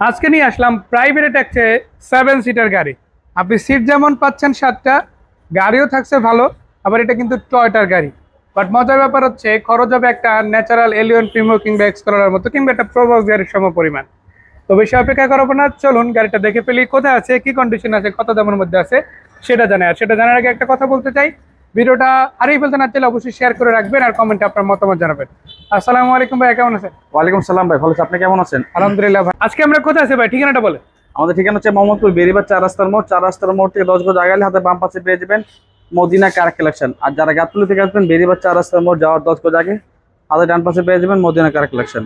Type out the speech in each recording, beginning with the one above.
আজকে নিয়ে আসলাম প্রাইভেট ট্যাক্সে 7 সিটার গাড়ি। আপনি সিট যেমন পাচ্ছেন 7টা, গাড়িও থাকছে ভালো। আবার এটা কিন্তু টয়টার গাড়ি, বাট মজার ব্যাপার হচ্ছে খরচ হবে একটা ন্যাচারাল এলিয়ন প্রিমিও কিংবা এক্সপ্লোরার মতো কিংবা একটা প্রোবক্স গাড়ির সম পরিমাণ। তো বেশি অপেক্ষা করবো না, চলুন গাড়িটা দেখে ফেলি। কোথায় আছে, কি কন্ডিশন আছে, কত দামের মধ্যে আছে সেটা জানে। আর সেটা জানার আগে একটা কথা বলতে চাই, ভিডিওটা হারিয়ে ফেলতে না চাইলে অবশ্যই শেয়ার করে রাখবেন আর কমেন্টে আপনার মতামত জানাবেন। আসসালামু আলাইকুম ভাই, কেমন আছেন? ওয়ালাইকুম সালাম ভাই, ভালো আছি। আপনি কেমন আছেন? আলহামদুলিল্লাহ ভাই। আজকে আমরা কোথায় আছি ভাই, ঠিকানাটা বলে? আমাদের ঠিকানা হচ্ছে মোহাম্মদপুর বেরিবাদ 4 রাস্তার মোড়। 4 রাস্তার মোড় থেকে 10 গজ আগালে হাতে বাম পাশে পেয়ে যাবেন মদিনা কার কালেকশন। আর যারা গাবতলী থেকে আসবেন বেরিবাদ 4 রাস্তার মোড় যাওয়ার 10 গজ আগে হাতে ডান পাশে পেয়ে যাবেন মদিনা কার কালেকশন।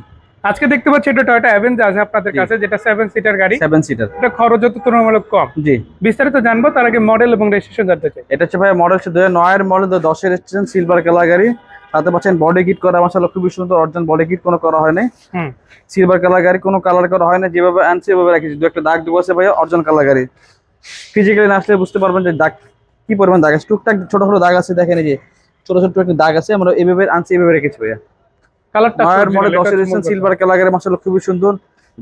আজকে দেখতে পাচ্ছি এটা টয়োটা অ্যাভেঞ্জার আছে আপনাদের কাছে, যেটা 7 সিটার গাড়ি। 7 সিটার, এটা খরচ যত তুলনামূলক কম। জি বিস্তারিত জানবো, তার আগে মডেল এবং রেজিস্ট্রেশন জানতে চাই। এটা হচ্ছে ভাই মডেল 2009 এর মডেল, 10 এর রেজিস্ট্রেশন, সিলভার কালার গাড়ি। তাতে পাচ্ছেন বডি কিট করা, মাশাআল্লাহ খুবই সুন্দর। অরিজিনাল বডি কিট কোনো করা হয় নাই। সিলভার কালার গাড়ি, কোনো কালার করা হয় না, যেভাবে আনছে সেভাবে রেখেছি। দু একটা দাগ দেবো আছে ভাই, অরিজিনাল কালার গাড়ি। ফিজিক্যালি না আসলে বুঝতে পারবেন যে দাগ কি পরিমাণ দাগ আছে। টুকটাক ছোট ছোট দাগ আছে, দেখেন এই যে ছোট ছোট একটা দাগ আছে। আমরা এভাবে আনছি, এভাবে রেখেছি ভাইয়া। কালারটা মডেল 10 এর রেজিস্ট্রেশন, সিলভার কালার গাড়ি, মাশাআল্লাহ খুবই সুন্দর।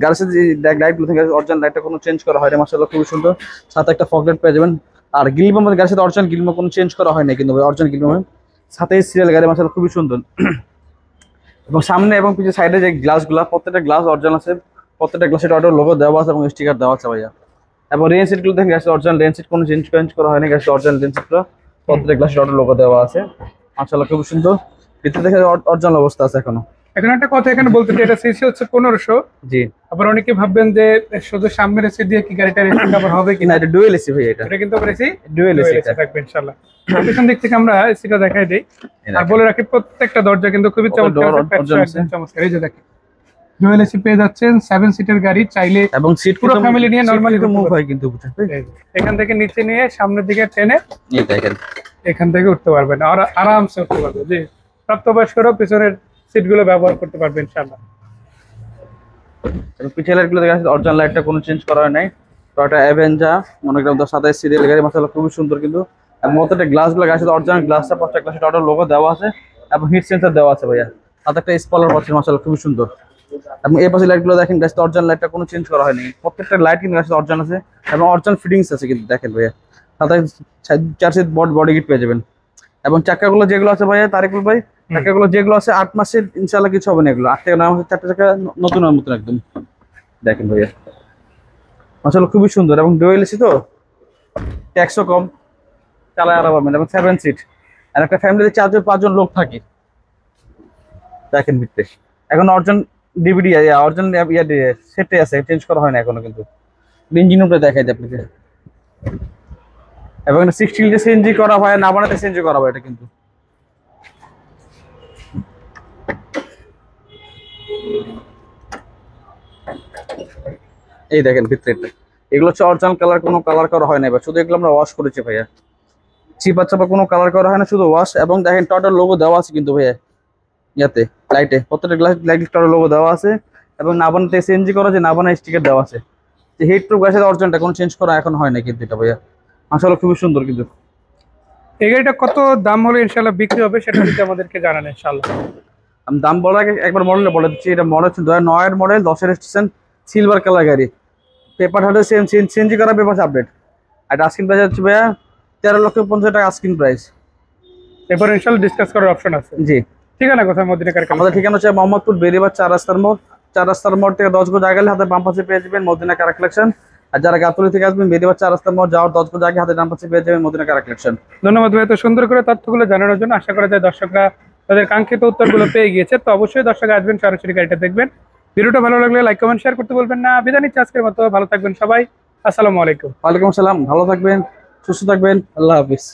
গাড়িতে যে লাইট গুলো থাকে অরিজিনাল লাইটটা কোনো চেঞ্জ করা হয় না, মাশাআল্লাহ খুবই সুন্দর। সাথে একটা ফগলাইট পেয়ে যাবেন। আর গিলবো আমাদের গাড়ির সাথে অরিজিনাল গিলবো কোনো চেঞ্জ করা হয় না কিন্তু অরিজিনাল গিলবো সাথে সিরিয়াল গাড়ি, মাশাআল্লাহ খুবই সুন্দর। এবং সামনে এবং পিছনে সাইডে যে গ্লাসগুলো, প্রত্যেকটা গ্লাস অরিজিনাল আছে। প্রত্যেকটা গ্লাসে অটো লোগো দেওয়া আছে এবং স্টিকার দেওয়া আছে ভাইয়া। এবং রেন সিট গুলো দেখেন, গ্যাসের অরিজিনাল রেন সিট, কোনো চেঞ্জ করা হয়নি। গ্যাসের অরিজিনাল রেন সিটগুলো প্রত্যেকটা গ্লাসে অটো লোগো দেওয়া আছে, মাশাআল্লাহ খুবই সুন্দর। ভিতরে দেখে অরিজিনাল অবস্থা আছে এখনো। এখন একটা কথা এখানে বলতে চাই, এটা সিসি হচ্ছে 1500। জি, আবার অনেকে ভাববেন যে শুধু সামনের এসি দিয়ে কি গাড়িটা রেসি কভার হবে না, কিনা। এটা ডুয়েল এসি ভাই। এটা কিন্তু এসি ডুয়েল এসি থাকবে ইনশাআল্লাহ। পিছন দিক থেকে আমরা এসিটা দেখাই দেই। আর বলে রাখি প্রত্যেকটা দরজা কিন্তু খুবই চমৎকার আছে, চমৎকার। এই যে দেখেন ডুয়েল এসি পেয়ে যাচ্ছেন, 7 সিটার গাড়ি। চাইলে এবং সিট পুরো ফ্যামিলি নিয়ে নরমালি মুভ হয় কিন্তু এখান থেকে নিচে নিয়ে সামনের দিকে টেনে এই দেখেন এখান থেকে উঠতে পারবেন আর আরামসে উঠতে পারবেন। জি, প্রাপ্তবয়স্করাও পিছনের সিটগুলো ব্যবহার করতে পারবেন ইনশাআল্লাহ। এবং পিছনের লাইটগুলো দেখা যাচ্ছে অরিজিনাল লাইটটা কোনো চেঞ্জ করা হয় নাই। টয়োটা অ্যাভেঞ্জার মনোগ্রাম 27 সিরিয়াল গাড়ি, মাশাআল্লাহ খুবই সুন্দর কিন্তু। আর মধ্যে গ্লাসগুলো গাড়ির সাথে অরিজিনাল গ্লাসটা, প্রত্যেকটা গ্লাসে টয়োটার লোগো দেওয়া আছে এবং হিট সেন্সর দেওয়া আছে ভাইয়া। সাথে একটা স্পয়লার পাচ্ছেন, মাশাআল্লাহ খুবই সুন্দর। এবং এই পাশে লাইটগুলো দেখেন, গাড়িতে অরিজিনাল লাইটটা কোনো চেঞ্জ করা হয়নি। প্রত্যেকটা লাইট কিন্তু গাড়িতে অরিজিনাল আছে এবং অরিজিনাল ফিটিংস আছে কিন্তু দেখেন ভাইয়া। সাথে 4 সিট বডি কিট পেয়ে যাবেন। এবং চাকাগুলো যেগুলো আছে ভাইয়া তারিকুল ভাই, চাকাগুলো যেগুলো আছে 8 মাসের ইনশাআল্লাহ কিছু হবে না। এগুলো 8 থেকে 9 মাসের 4টা চাকা নতুনের মতন একদম দেখেন ভাইয়া, মাশাআল্লাহ খুবই সুন্দর। এবং ডুয়েল এসি তো ট্যাক্সও কম, চালায় আরাম পাবেন। এবং 7 সিট, আর একটা ফ্যামিলিতে 4-5 জন লোক থাকে দেখেন ভিতরে। এখন অরিজিনাল ডিভিডি অরিজিনাল সেটে আছে, চেঞ্জ করা হয় না এখনো কিন্তু। ইঞ্জিন উপরে দেখাই দেয় আপনাকে। এবং 60 লিটার সিএনজি করা হয়, না বানাতে সিএনজি করা হয় এটা কিন্তু। এই দেখেন ভিতরেটা, এগুলো হচ্ছে অরিজিনাল কালার, কোনো কালার করা হয় না। এবার শুধু এগুলো আমরা ওয়াশ করেছি ভাইয়া। চিপা চাপা কোনো কালার করা হয় না, শুধু ওয়াশ। এবং দেখেন টয়োটার লোগো দেওয়া আছে কিন্তু ভাইয়া ইয়াতে লাইটে, প্রত্যেকটা গ্লাস লাইট টয়োটার লোগো দেওয়া আছে। এবং না বানাতে সিএনজি করা, যে না বানায় স্টিকার দেওয়া আছে। যে হিট প্রুফ গাছের অরিজিনালটা কোনো চেঞ্জ করা এখন হয় না কিন্তু এটা ভাইয়া, মাশাআল্লাহ খুবই সুন্দর কিন্তু। এই গাড়িটা কত দাম হলে ইনশাআল্লাহ বিক্রি হবে সেটা যদি আমাদেরকে জানান ইনশাআল্লাহ। আমি দাম বলার আগে একবার মডেলটা বলে দিচ্ছি। এটা মডেল হচ্ছে 2009 এর মডেল, 10 এর রেজিস্ট্রেশন, সিলভার কালার গাড়ি। পেপার হাটে সিএনজি করা, পেপার আপডেট। আর আস্কিং প্রাইস হচ্ছে ভাইয়া 13,50,000 টাকা আস্কিং প্রাইস। এরপর ইনশাআল্লাহ ডিসকাস করার অপশন আছে। জি, ঠিকানা কোথায়? Madina car collection. আমাদের ঠিকানা হচ্ছে মোহাম্মদপুর বেরিবাদ 4 রাস্তার মোড়। 4 রাস্তার মোড় থেকে 10 গজ আগে হাতে বাম পাশে পেয়ে যাবেন মদিনা কার কালেকশন। আর যারা গাবতলী থেকে আসবেন বেরিবাদ 4 রাস্তার মোড় যাওয়ার 10 গজ আগে হাতে ডান পাশে পেয়ে যাবেন মদিনা কার কালেকশন। ধন্যবাদ ভাই এত সুন্দর করে তথ্যগুলো জানানোর জন্য। আশা করা যায় দর্শকরা তাদের কাঙ্ক্ষিত উত্তরগুলো পেয়ে গিয়েছে। তো অবশ্যই দর্শক আসবেন, সরাসরি গাড়িটা দেখবেন। ভিডিওটা ভালো লাগলে লাইক কমেন্ট শেয়ার করতে বলবেন না। বিদায় নিচ্ছি আজকের মতো, ভালো থাকবেন সবাই। আসসালামু আলাইকুম। ওয়ালাইকুম আসসালাম, ভালো থাকবেন, সুস্থ থাকবেন, আল্লাহ হাফিজ।